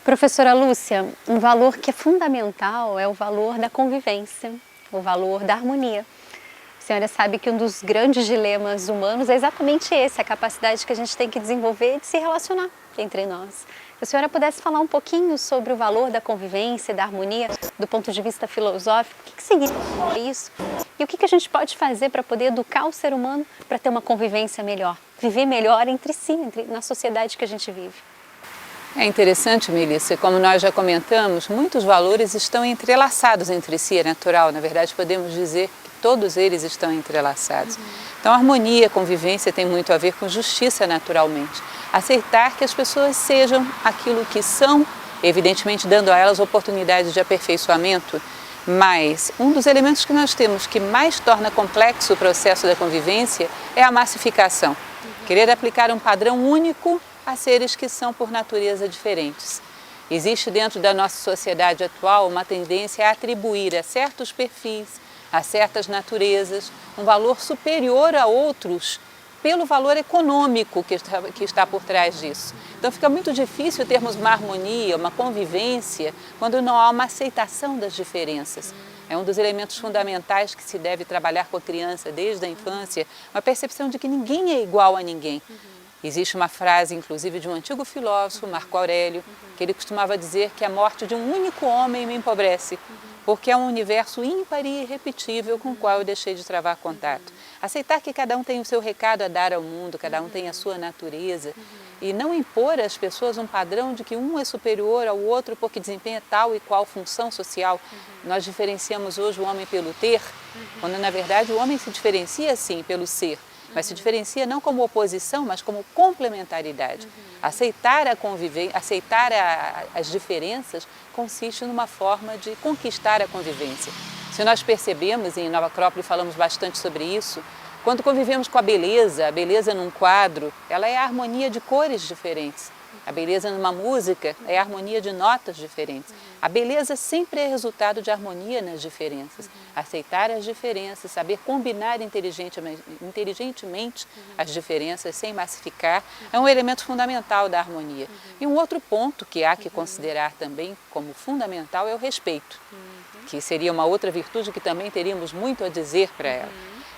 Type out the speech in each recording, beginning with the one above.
Professora Lúcia, um valor que é fundamental é o valor da convivência, o valor da harmonia. A senhora sabe que um dos grandes dilemas humanos é exatamente esse, a capacidade que a gente tem que desenvolver de se relacionar entre nós. Se a senhora pudesse falar um pouquinho sobre o valor da convivência e da harmonia do ponto de vista filosófico, o que significa isso? E o que a gente pode fazer para poder educar o ser humano para ter uma convivência melhor, viver melhor entre si, na sociedade que a gente vive? É interessante, Melissa, como nós já comentamos, muitos valores estão entrelaçados entre si, é natural, na verdade podemos dizer que todos eles estão entrelaçados. Então, harmonia, convivência tem muito a ver com justiça naturalmente. Aceitar que as pessoas sejam aquilo que são, evidentemente dando a elas oportunidades de aperfeiçoamento, mas um dos elementos que nós temos que mais torna complexo o processo da convivência é a massificação. Querer aplicar um padrão único a seres que são por natureza diferentes. Existe dentro da nossa sociedade atual uma tendência a atribuir a certos perfis, a certas naturezas, um valor superior a outros pelo valor econômico que está por trás disso. Então fica muito difícil termos uma harmonia, uma convivência, quando não há uma aceitação das diferenças. É um dos elementos fundamentais que se deve trabalhar com a criança desde a infância, uma percepção de que ninguém é igual a ninguém. Existe uma frase, inclusive, de um antigo filósofo, Marco Aurélio, que ele costumava dizer que a morte de um único homem me empobrece, porque é um universo ímpar e irrepetível com o qual eu deixei de travar contato. Aceitar que cada um tem o seu recado a dar ao mundo, cada um tem a sua natureza, e não impor às pessoas um padrão de que um é superior ao outro porque desempenha tal e qual função social. Nós diferenciamos hoje o homem pelo ter, quando na verdade o homem se diferencia sim pelo ser. Mas se diferencia não como oposição, mas como complementaridade. Aceitar a convivência, aceitar as diferenças consiste numa forma de conquistar a convivência. Se nós percebemos, e em Nova Acrópole falamos bastante sobre isso, quando convivemos com a beleza num quadro, ela é a harmonia de cores diferentes. A beleza numa música é a harmonia de notas diferentes. A beleza sempre é resultado de harmonia nas diferenças. Aceitar as diferenças, saber combinar inteligentemente as diferenças sem massificar, é um elemento fundamental da harmonia. E um outro ponto que há que considerar também como fundamental é o respeito, que seria uma outra virtude que também teríamos muito a dizer para ela.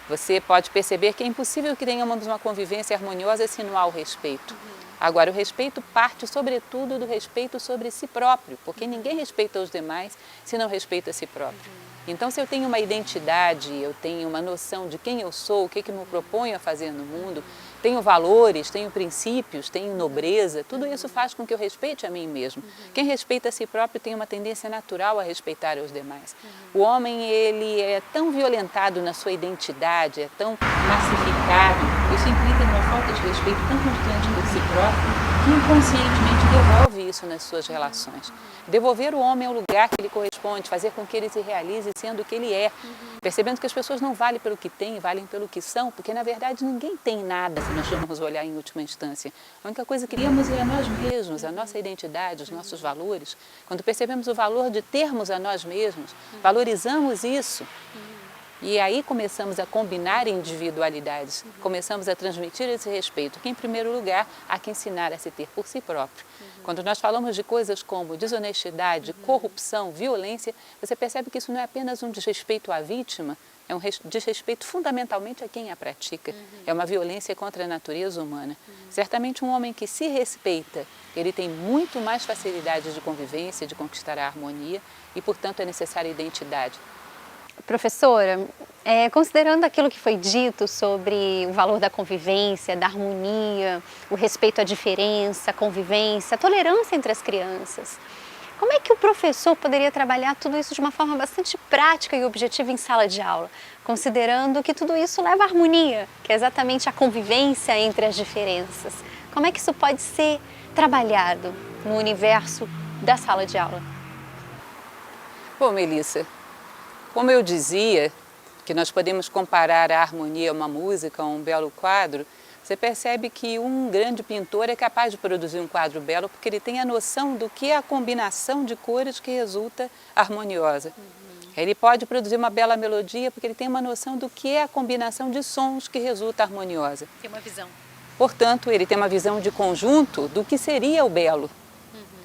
Você pode perceber que é impossível que tenhamos uma convivência harmoniosa se não há o respeito. Agora, o respeito parte, sobretudo, do respeito sobre si próprio, porque ninguém respeita os demais se não respeita a si próprio. Então, se eu tenho uma identidade, eu tenho uma noção de quem eu sou, o que me proponho a fazer no mundo, tenho valores, tenho princípios, tenho nobreza, tudo isso faz com que eu respeite a mim mesmo. Quem respeita a si próprio tem uma tendência natural a respeitar os demais. O homem, ele é tão violentado na sua identidade, é tão massificado, isso implica numa falta de respeito tão constante por si próprio, que inconscientemente devolve isso nas suas relações. Devolver o homem ao lugar que lhe corresponde, fazer com que ele se realize sendo o que ele é, percebendo que as pessoas não valem pelo que têm, valem pelo que são, porque na verdade ninguém tem nada se nós formos olhar em última instância. A única coisa que temos é a nós mesmos, a nossa identidade, os nossos valores. Quando percebemos o valor de termos a nós mesmos, valorizamos isso. E aí começamos a combinar individualidades, começamos a transmitir esse respeito, que em primeiro lugar há que ensinar a se ter por si próprio. Quando nós falamos de coisas como desonestidade, corrupção, violência, você percebe que isso não é apenas um desrespeito à vítima, é um desrespeito fundamentalmente a quem a pratica. É uma violência contra a natureza humana. Certamente um homem que se respeita, ele tem muito mais facilidade de convivência, de conquistar a harmonia e, portanto, é necessária identidade. Professora, considerando aquilo que foi dito sobre o valor da convivência, da harmonia, o respeito à diferença, a convivência, a tolerância entre as crianças, como é que o professor poderia trabalhar tudo isso de uma forma bastante prática e objetiva em sala de aula, considerando que tudo isso leva à harmonia, que é exatamente a convivência entre as diferenças? Como é que isso pode ser trabalhado no universo da sala de aula? Bom, Melissa, como eu dizia, que nós podemos comparar a harmonia a uma música, a um belo quadro, você percebe que um grande pintor é capaz de produzir um quadro belo porque ele tem a noção do que é a combinação de cores que resulta harmoniosa. Ele pode produzir uma bela melodia porque ele tem uma noção do que é a combinação de sons que resulta harmoniosa. Tem uma visão. Portanto, ele tem uma visão de conjunto do que seria o belo.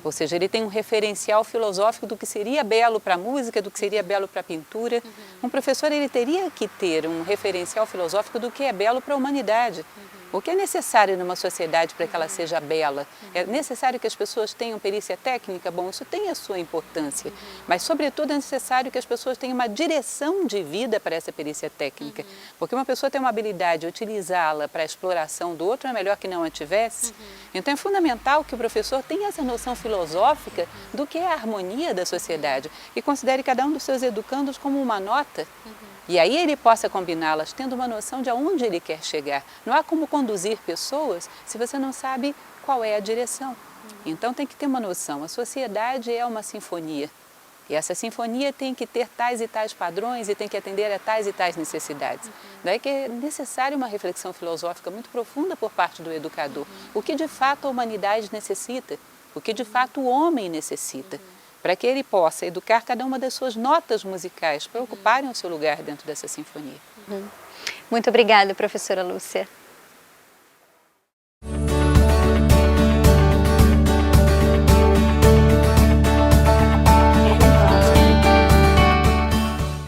Ou seja, ele tem um referencial filosófico do que seria belo para a música, do que seria belo para a pintura. Um professor ele teria que ter um referencial filosófico do que é belo para a humanidade. O que é necessário numa sociedade para que ela seja bela? É necessário que as pessoas tenham perícia técnica? Bom, isso tem a sua importância, mas sobretudo é necessário que as pessoas tenham uma direção de vida para essa perícia técnica, porque uma pessoa tem uma habilidade, utilizá-la para a exploração do outro é melhor que não a tivesse. Então é fundamental que o professor tenha essa noção filosófica do que é a harmonia da sociedade e considere cada um dos seus educandos como uma nota. E aí ele possa combiná-las, tendo uma noção de aonde ele quer chegar. Não há como conduzir pessoas se você não sabe qual é a direção. Então tem que ter uma noção. A sociedade é uma sinfonia. E essa sinfonia tem que ter tais e tais padrões e tem que atender a tais e tais necessidades. Daí que é necessária uma reflexão filosófica muito profunda por parte do educador. O que de fato a humanidade necessita? O que de fato o homem necessita? Para que ele possa educar cada uma das suas notas musicais para ocuparem o seu lugar dentro dessa sinfonia. Muito obrigada, professora Lúcia.